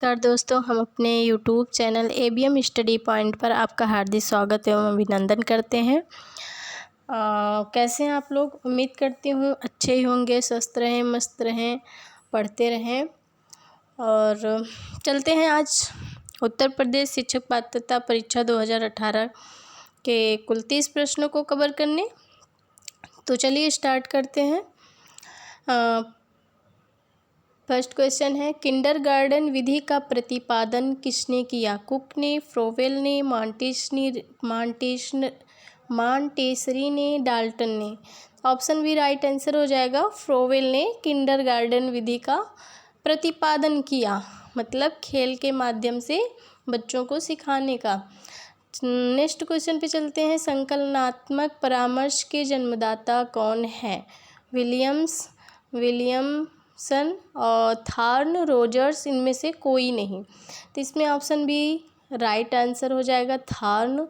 नमस्कार दोस्तों, हम अपने YouTube channel ABM study point पर आपका हार्दिक स्वागत एवं अभिनंदन करते हैं। कैसे हैं आप लोग? उम्मीद करती हूँ अच्छे ही होंगे, स्वस्थ रहें, मस्त रहें, पढ़ते रहें। और चलते हैं आज उत्तर प्रदेश शिक्षक पात्रता परीक्षा 2018 के कुल 30 प्रश्नों को कवर करने। तो चलिए स्टार्ट करते हैं। फर्स्ट क्वेश्चन है, किंडरगार्टन विधि का प्रतिपादन किसने किया? कुक ने, फ्रोवेल ने, मॉन्टेसरी ने, डाल्टन ने। ऑप्शन बी राइट आंसर हो जाएगा। फ्रोवेल ने किंडरगार्टन विधि का प्रतिपादन किया, मतलब खेल के माध्यम से बच्चों को सिखाने का। नेक्स्ट क्वेश्चन पे चलते हैं। संकलनात्मक परामर्श के जन्मदाता कौन है? विलियमसन और थॉर्न, रोजर्स, इनमें से कोई नहीं। तो इसमें ऑप्शन बी राइट आंसर हो जाएगा, थॉर्न।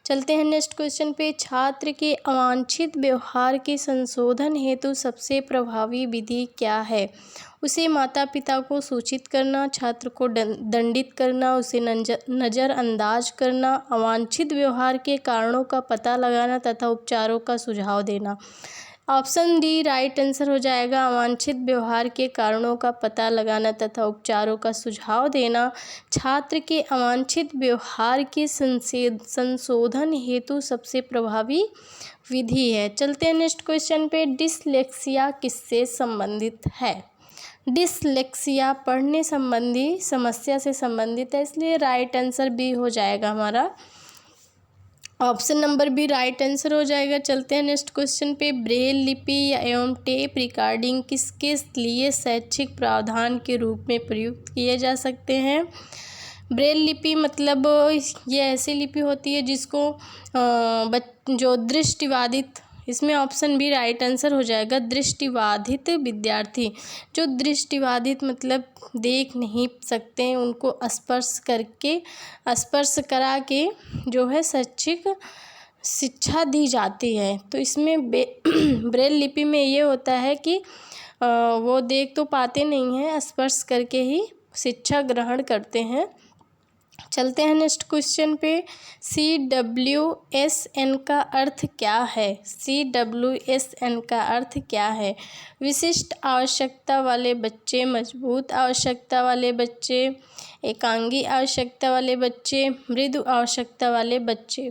चलते हैं नेक्स्ट क्वेश्चन पे। छात्र के अवांछित व्यवहार के संशोधन हेतु सबसे प्रभावी विधि क्या है? उसे माता पिता को सूचित करना, छात्र को दंडित करना, उसे नज़रअंदाज करना, अवांछित व्यवहार के कारणों का पता लगाना तथा उपचारों का सुझाव देना। ऑप्शन डी राइट आंसर हो जाएगा। अवांछित व्यवहार के कारणों का पता लगाना तथा उपचारों का सुझाव देना छात्र के अवांछित व्यवहार के संशोधन हेतु सबसे प्रभावी विधि है। चलते हैं नेक्स्ट क्वेश्चन पे। डिसलेक्सिया किससे संबंधित है? डिसलेक्सिया पढ़ने संबंधी समस्या से संबंधित है, इसलिए राइट आंसर बी हो जाएगा हमारा। Option number B right answer हो जाएगा। चलते हैं नेक्स्ट क्वेश्चन पे। ब्रेल लिपि एवं टेप रिकॉर्डिंग किसके लिए शैक्षिक प्रावधान के रूप में प्रयुक्त किए जा सकते हैं? ब्रेल लिपि मतलब ये ऐसी लिपि होती है जिसको जो दृष्टिबाधित, इसमें ऑप्शन बी राइट आंसर हो जाएगा। दृष्टिबाधित विद्यार्थी, जो दृष्टिबाधित मतलब देख नहीं सकते हैं, उनको स्पर्श करा के जो है शैक्षिक शिक्षा दी जाती है। तो इसमें ब्रेल लिपि में ये होता है कि वो देख तो पाते नहीं हैं, स्पर्श करके ही शिक्षा ग्रहण करते हैं। चलते हैं नेक्स्ट क्वेश्चन पे। CWSN का अर्थ क्या है? CWSN का अर्थ क्या है? विशिष्ट आवश्यकता वाले बच्चे, मजबूत आवश्यकता वाले बच्चे, एकांगी आवश्यकता वाले बच्चे, मृदु आवश्यकता वाले बच्चे।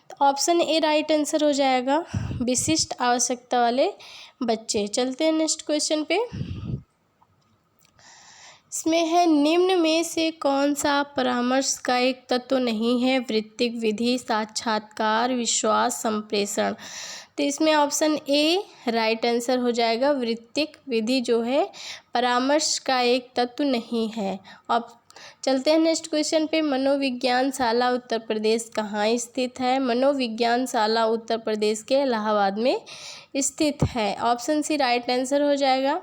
तो ऑप्शन ए राइट आंसर हो जाएगा, विशिष्ट आवश्यकता वाले बच्चे। चलते हैं नेक्स्ट क्वेश्चन पे। इसमें है, निम्न में से कौन सा परामर्श का एक तत्व नहीं है? वृत्तिक विधि, साक्षात्कार, विश्वास, संप्रेषण। तो इसमें ऑप्शन ए राइट आंसर हो जाएगा। वृत्तिक विधि जो है परामर्श का एक तत्व नहीं है। अब चलते हैं नेक्स्ट क्वेश्चन पे। मनोविज्ञान शाला उत्तर प्रदेश कहाँ स्थित है? मनोविज्ञान शाला उत्तर प्रदेश के इलाहाबाद में स्थित है। ऑप्शन सी राइट आंसर हो जाएगा।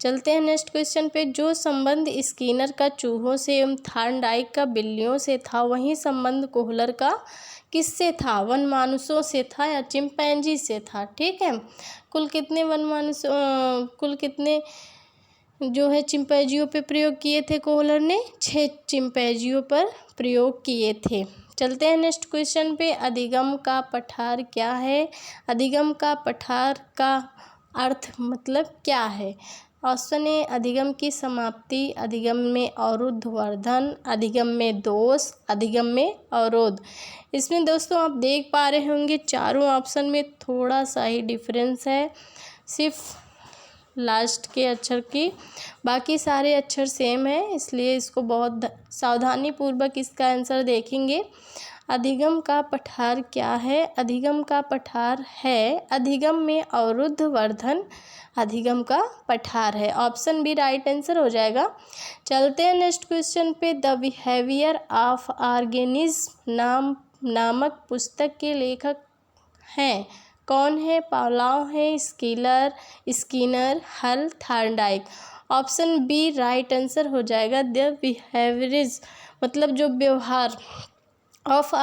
चलते हैं नेक्स्ट क्वेश्चन पे। जो संबंध स्किनर का चूहों से एवं थॉर्नडाइक का बिल्लियों से था, वही संबंध कोहलर का किससे था? वनमानुषों से था या चिंपैंजी से था? ठीक है, कुल कितने जो है चिंपैंजियों पे प्रयोग किए थे कोहलर ने? 6 चिंपैंजियों पर प्रयोग किए थे। चलते हैं नेक्स्ट क्वेश्चन पे। अधिगम का पठार क्या है? अधिगम का पठार का अर्थ मतलब क्या है? ऑप्शन ए अधिगम की समाप्ति, अधिगम में अवरुद्ध वर्धन, अधिगम में दोष, अधिगम में अवरोध। इसमें दोस्तों आप देख पा रहे होंगे चारों ऑप्शन में थोड़ा सा ही डिफरेंस है, सिर्फ लास्ट के अक्षर की, बाकी सारे अक्षर सेम है, इसलिए इसको बहुत सावधानी पूर्वक इसका आंसर देखेंगे। अधिगम का पठार क्या है? अधिगम का पठार है अधिगम में अवरुद्ध वर्धन, अधिगम का पठार है। ऑप्शन बी राइट आंसर हो जाएगा। चलते हैं नेक्स्ट क्वेश्चन पे। द बिहेवियर ऑफ ऑर्गेनिज्म नामक पुस्तक के लेखक हैं, कौन है? पावलोव है, Skinner, Hull, Thorndike. Option B right answer हो जाएगा। द बिहेवियर्स मतलब जो व्यवहार ऑफ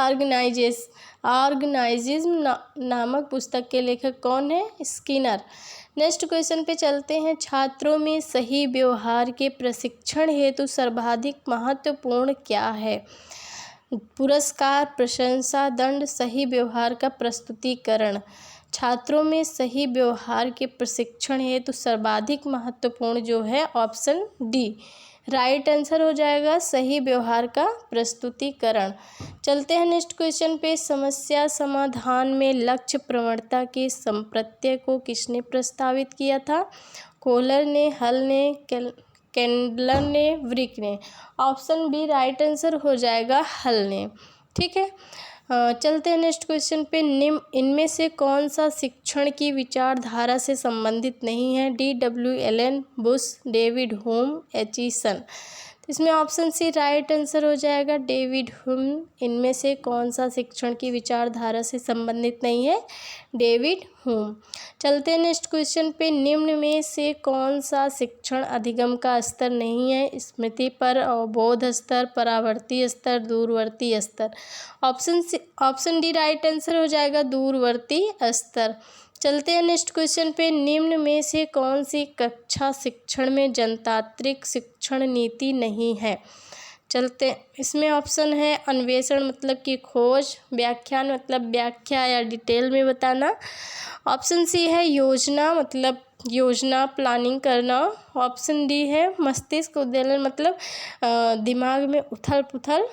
ऑर्गेनिज्म नामक पुस्तक के लेखक कौन है? स्किनर। नेक्स्ट क्वेश्चन पे चलते हैं। छात्रों में सही व्यवहार के प्रशिक्षण हेतु सर्वाधिक महत्वपूर्ण क्या है? पुरस्कार, प्रशंसा, दंड, सही व्यवहार का प्रस्तुतिकरण। छात्रों में सही व्यवहार के प्रशिक्षण हेतु सर्वाधिक महत्वपूर्ण जो है ऑप्शन डी राइट आंसर हो जाएगा, सही व्यवहार का प्रस्तुतिकरण। चलते हैं नेक्स्ट क्वेश्चन पे। समस्या समाधान में लक्ष्य प्रवणता के संप्रत्यय को किसने प्रस्तावित किया था? कोहलर ने, हल ने, केंडलर ने, व्रिक ने। ऑप्शन बी राइट आंसर हो जाएगा, हल ने। ठीक है, चलते हैं नेक्स्ट क्वेश्चन पे। निम्न इनमें से कौन सा शिक्षण की विचारधारा से संबंधित नहीं है? DW Allen, Bush, David Hume, Aitchison. इसमें ऑप्शन सी राइट आंसर हो जाएगा, डेविड ह्यूम। इनमें से कौन सा शिक्षण की विचारधारा से संबंधित नहीं है? David Hume. चलते हैं नेक्स्ट क्वेश्चन पे। निम्न में से कौन सा शिक्षण अधिगम का स्तर नहीं है? स्मृति पर, अवबोध स्तर, परावर्ती स्तर, दूरवर्ती स्तर। ऑप्शन डी राइट आंसर हो जाएगा, दूरवर्ती स्तर। चलते हैं नेक्स्ट क्वेश्चन पे। निम्न में से कौन सी कक्षा शिक्षण में जनतांत्रिक शिक्षण नीति नहीं है? चलते, इसमें ऑप्शन है अन्वेषण मतलब कि खोज, व्याख्यान मतलब व्याख्या या डिटेल में बताना। ऑप्शन सी है योजना मतलब योजना प्लानिंग करना। ऑप्शन डी है मस्तिष्क उद्वेलन मतलब दिमाग में उथल पुथल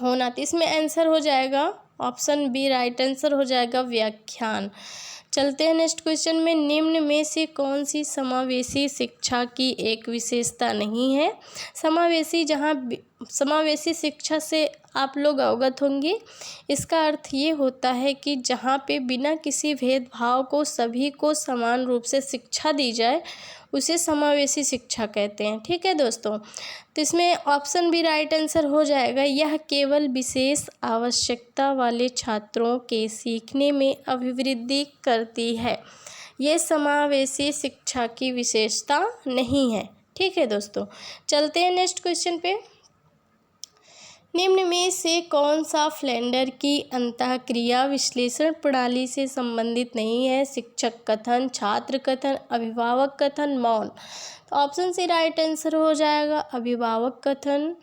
होना। तो इसमें आंसर हो जाएगा ऑप्शन बी राइट आंसर हो जाएगा, व्याख्यान। चलते हैं नेक्स्ट क्वेश्चन में। निम्न में से कौन सी समावेशी शिक्षा की एक विशेषता नहीं है? समावेशी शिक्षा से आप लोग अवगत होंगे। इसका अर्थ ये होता है कि जहाँ पे बिना किसी भेदभाव को सभी को समान रूप से शिक्षा दी जाए उसे समावेशी शिक्षा कहते हैं। ठीक है दोस्तों, तो इसमें ऑप्शन भी राइट आंसर हो जाएगा। यह केवल विशेष आवश्यकता वाले छात्रों के सीखने में अभिवृद्धि करती है। ये समावेशी शिक्षा की विशेषता नहीं है। ठीक है दोस्तों, चलते हैं नेक्स्ट क्वेश्चन पे। निम्न में से कौन सा फ्लेंडर की अंतःक्रिया विश्लेषण प्रणाली से संबंधित नहीं है? शिक्षक कथन, छात्र कथन, अभिभावक कथन, मौन। तो ऑप्शन सी राइट आंसर हो जाएगा, अभिभावक कथन।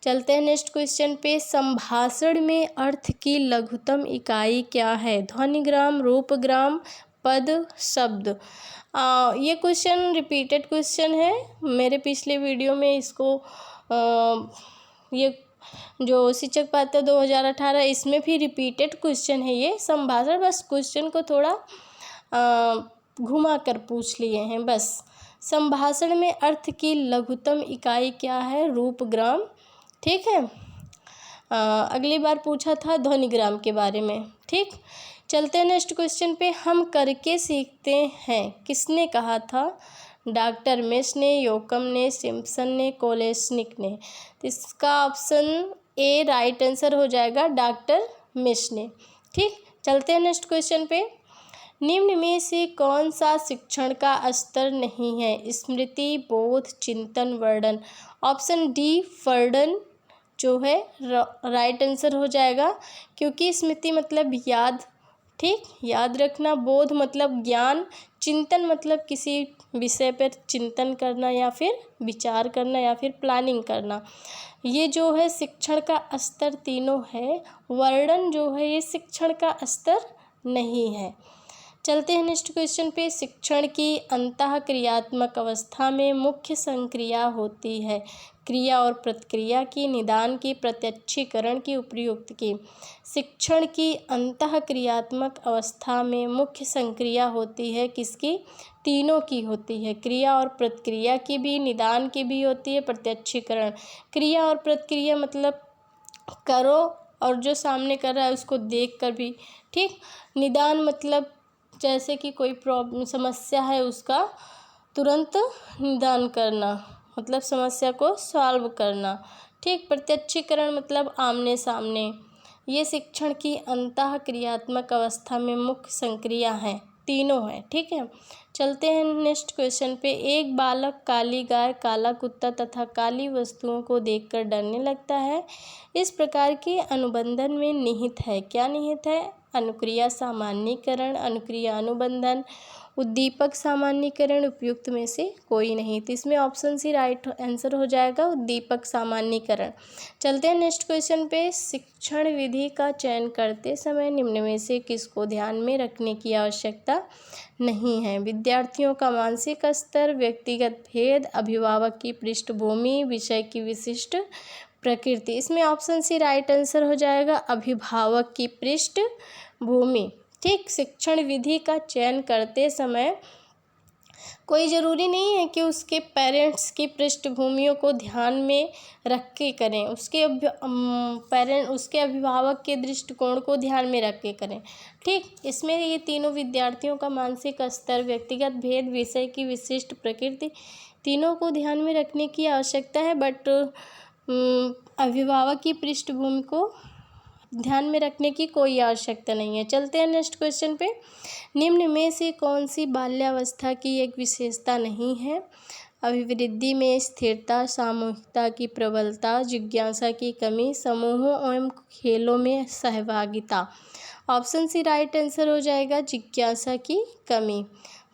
चलते हैं नेक्स्ट क्वेश्चन पे। संभाषण में अर्थ की लघुतम इकाई क्या है? ध्वनिग्राम, रूपग्राम, पद, शब्द। ये क्वेश्चन रिपीटेड क्वेश्चन है। मेरे पिछले वीडियो में इसको ये जो शिक्षक पात्रता 2018 इसमें भी रिपीटेड क्वेश्चन है ये संभाषण। बस क्वेश्चन को थोड़ा घुमा कर पूछ लिए हैं बस। संभाषण में अर्थ की लघुतम इकाई क्या है? रूपग्राम। ठीक है, अगली बार पूछा था ध्वनिग्राम के बारे में। ठीक, चलते हैं नेक्स्ट क्वेश्चन पे। हम करके सीखते हैं किसने कहा था? डॉक्टर मिश ने, योकम ने, सिम्पसन ने, कोलेस्निक ने। तो इसका ऑप्शन ए राइट आंसर हो जाएगा, डॉक्टर मिश ने। ठीक, चलते हैं नेक्स्ट क्वेश्चन पे। निम्न में से कौन सा शिक्षण का स्तर नहीं है? स्मृति, बोध, चिंतन, वर्णन। ऑप्शन डी वर्णन जो है राइट आंसर हो जाएगा, क्योंकि स्मृति मतलब याद, ठीक, याद रखना। बोध मतलब ज्ञान, चिंतन मतलब किसी विषय पर चिंतन करना या फिर विचार करना या फिर प्लानिंग करना। ये जो है शिक्षण का स्तर तीनों है। वर्णन जो है ये शिक्षण का स्तर नहीं है। चलते हैं नेक्स्ट क्वेश्चन पे। शिक्षण की अंतःक्रियात्मक अवस्था में मुख्य संक्रिया होती है? क्रिया और प्रतिक्रिया की, निदान की, प्रत्यक्षीकरण की, उपयुक्त की। शिक्षण की अंतःक्रियात्मक अवस्था में मुख्य संक्रिया होती है किसकी? तीनों की होती है। क्रिया और प्रतिक्रिया की भी, निदान की भी होती है, प्रत्यक्षीकरण। क्रिया और प्रतिक्रिया मतलब करो और जो सामने कर रहा है उसको देख कर भी। ठीक, निदान मतलब जैसे कि कोई प्रॉब्लम समस्या है उसका तुरंत निदान करना, मतलब समस्या को सॉल्व करना। ठीक, प्रत्यक्षीकरण मतलब आमने सामने। ये शिक्षण की अंतःक्रियात्मक अवस्था में मुख्य संक्रिया हैं, तीनों हैं। ठीक है, चलते हैं नेक्स्ट क्वेश्चन पे। एक बालक काली गाय, काला कुत्ता तथा काली वस्तुओं को देखकर डरने लगता है। इस प्रकार के अनुबंधन में निहित है, क्या निहित है? अनुक्रिया सामान्यीकरण, अनुक्रिया अनुबंधन, उद्दीपक सामान्यीकरण उपयुक्त में से कोई नहीं। तो इसमें ऑप्शन सी राइट आंसर हो जाएगा, उद्दीपक सामान्यीकरण। चलते हैं नेक्स्ट क्वेश्चन पे। शिक्षण विधि का चयन करते समय निम्न में से किसको ध्यान में रखने की आवश्यकता नहीं है? विद्यार्थियों का मानसिक स्तर, व्यक्तिगत भेद, अभिभावक की पृष्ठभूमि, विषय की विशिष्ट प्रकृति। इसमें ऑप्शन सी राइट आंसर हो जाएगा, अभिभावक की पृष्ठभूमि। ठीक, शिक्षण विधि का चयन करते समय कोई ज़रूरी नहीं है कि उसके पेरेंट्स की पृष्ठभूमियों को ध्यान में रख के करें, उसके अभिभावक के दृष्टिकोण को ध्यान में रख के करें। ठीक, इसमें ये तीनों विद्यार्थियों का मानसिक स्तर, व्यक्तिगत भेद, विषय की विशिष्ट प्रकृति, तीनों को ध्यान में रखने की आवश्यकता है, बट अभिभावक की पृष्ठभूमि को ध्यान में रखने की कोई आवश्यकता नहीं है। चलते हैं नेक्स्ट क्वेश्चन पे। निम्न में से कौन सी बाल्यावस्था की एक विशेषता नहीं है? अभिवृद्धि में स्थिरता, सामूहिकता की प्रबलता, जिज्ञासा की कमी, समूहों एवं खेलों में सहभागिता। ऑप्शन सी राइट आंसर हो जाएगा, जिज्ञासा की कमी।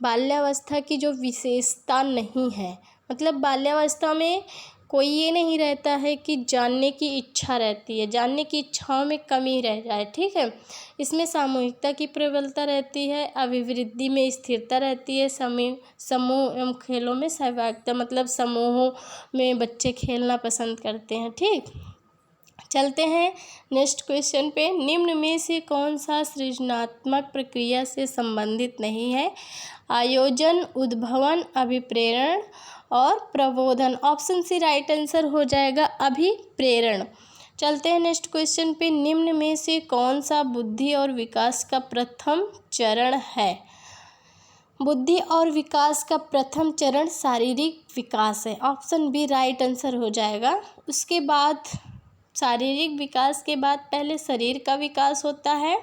बाल्यावस्था की जो विशेषता नहीं है, मतलब बाल्यावस्था में कोई ये नहीं रहता है कि जानने की इच्छा रहती है, जानने की इच्छाओं में कमी रह जाए। ठीक है, इसमें सामूहिकता की प्रबलता रहती है, अभिवृद्धि में स्थिरता रहती है, समूह एवं खेलों में सहभागिता, मतलब समूहों में बच्चे खेलना पसंद करते हैं। ठीक, चलते हैं नेक्स्ट क्वेश्चन पे। निम्न में से कौन सा सृजनात्मक प्रक्रिया से संबंधित नहीं है? आयोजन, उद्भवन, अभिप्रेरण और प्रबोधन। ऑप्शन सी राइट आंसर हो जाएगा, अभिप्रेरण। चलते हैं नेक्स्ट क्वेश्चन पे। निम्न में से कौन सा बुद्धि और विकास का प्रथम चरण है? बुद्धि और विकास का प्रथम चरण शारीरिक विकास है। ऑप्शन बी राइट आंसर हो जाएगा। उसके बाद शारीरिक विकास के बाद पहले शरीर का विकास होता है,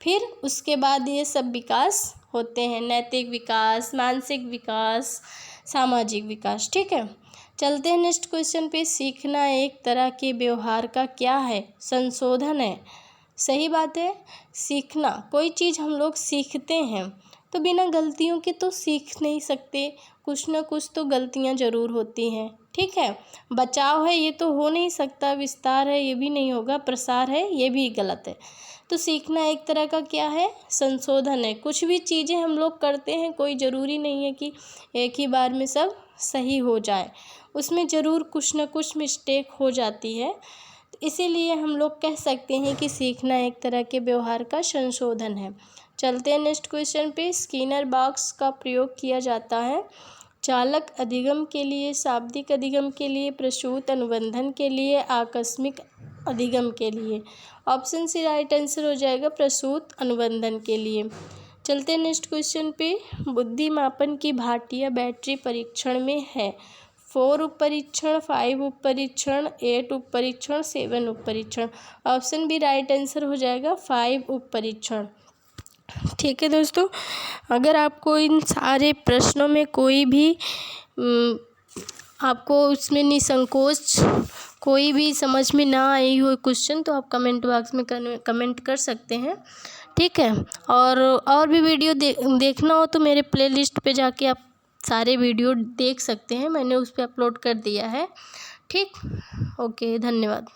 फिर उसके बाद ये सब विकास होते हैं, नैतिक विकास, मानसिक विकास, सामाजिक विकास। ठीक है, चलते हैं नेक्स्ट क्वेश्चन पे। सीखना एक तरह के व्यवहार का क्या है? संशोधन है। सही बात है, सीखना, कोई चीज़ हम लोग सीखते हैं तो बिना गलतियों के तो सीख नहीं सकते, कुछ ना कुछ तो गलतियां ज़रूर होती हैं। ठीक है, बचाव है ये तो हो नहीं सकता, विस्तार है ये भी नहीं होगा, प्रसार है ये भी गलत है। तो सीखना एक तरह का क्या है? संशोधन है। कुछ भी चीज़ें हम लोग करते हैं, कोई ज़रूरी नहीं है कि एक ही बार में सब सही हो जाए, उसमें ज़रूर कुछ ना कुछ मिस्टेक हो जाती है। इसीलिए हम लोग कह सकते हैं कि सीखना एक तरह के व्यवहार का संशोधन है। चलते हैं नेक्स्ट क्वेश्चन पे। स्किनर बॉक्स का प्रयोग किया जाता है चालक अधिगम के लिए, शाब्दिक अधिगम के लिए, प्रसूत अनुबंधन के लिए, आकस्मिक अधिगम के लिए। ऑप्शन सी राइट आंसर हो जाएगा, प्रसूत अनुबंधन के लिए। चलते हैं नेक्स्ट क्वेश्चन पे। बुद्धि मापन की भाटिया बैटरी परीक्षण में है? 4 उप परीक्षण, 5 उप परीक्षण, 8 उप परीक्षण, 7 उप परीक्षण। ऑप्शन बी राइट आंसर हो जाएगा, 5 उप परीक्षण। ठीक है दोस्तों, अगर आपको इन सारे प्रश्नों में कोई भी आपको उसमें निसंकोच कोई भी समझ में ना आई हो क्वेश्चन, तो आप कमेंट बॉक्स में कमेंट कर सकते हैं। ठीक है, और भी वीडियो देखना हो तो मेरे प्लेलिस्ट पे जाके आप सारे वीडियो देख सकते हैं, मैंने उस पर अपलोड कर दिया है। ठीक, ओके, धन्यवाद।